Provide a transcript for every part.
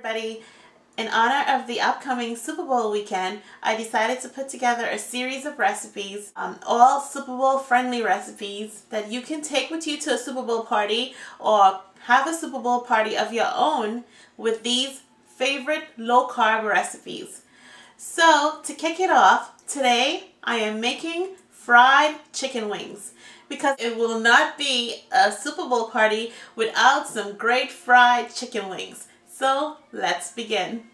everybody. In honor of the upcoming Super Bowl weekend, I decided to put together a series of recipes, all Super Bowl friendly recipes that you can take with you to a Super Bowl party or have a Super Bowl party of your own with these favorite low carb recipes. So to kick it off, today I am making fried chicken wings because it will not be a Super Bowl party without some great fried chicken wings. So let's begin.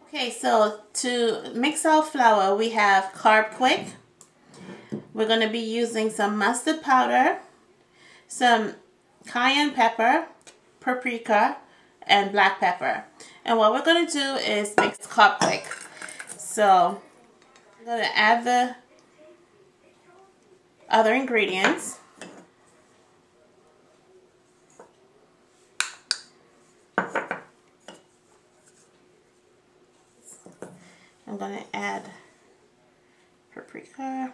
Okay, so to mix our flour, we have Carb Quick. We're going to be using some mustard powder, some cayenne pepper, paprika, and black pepper. And what we're going to do is mix Carb Quick. So I'm going to add the other ingredients. I'm going to add paprika.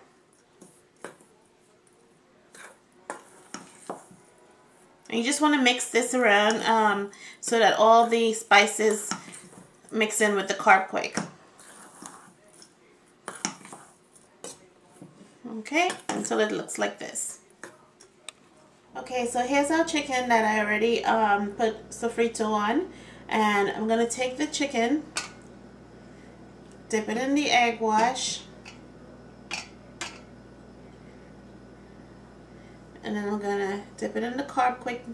And you just want to mix this around so that all the spices mix in with the Carb Quick. Okay, until it looks like this. Okay, so here's our chicken that I already put sofrito on. And I'm going to take the chicken, dip it in the egg wash, and then I'm going to dip it in the Carb Quick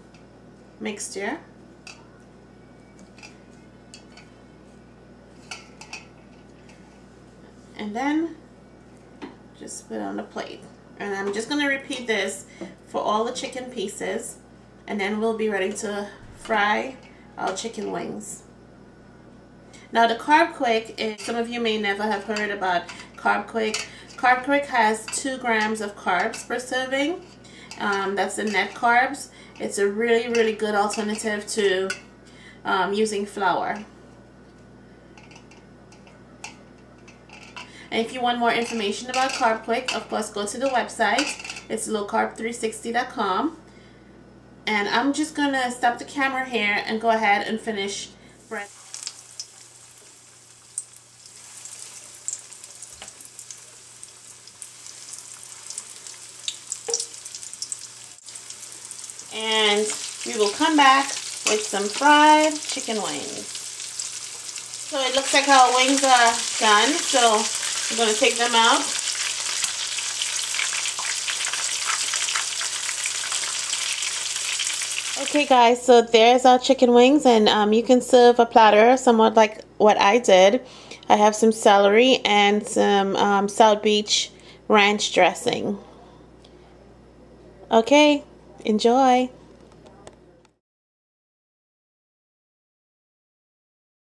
mixture. And then just put it on the plate. And I'm just going to repeat this for all the chicken pieces, and then we'll be ready to fry our chicken wings. Now the Carb Quick, some of you may never have heard about Carb Quick. Carb Quick has 2 grams of carbs per serving. That's the net carbs. It's a really good alternative to using flour. And if you want more information about Carb Quick, of course, go to the website. It's lowcarb360.com. And I'm just going to stop the camera here and go ahead and finish bread. And we will come back with some fried chicken wings. So it looks like our wings are done, so I'm going to take them out. Okay guys, so there's our chicken wings, and you can serve a platter somewhat like what I did. I have some celery and some South Beach ranch dressing. Okay, enjoy.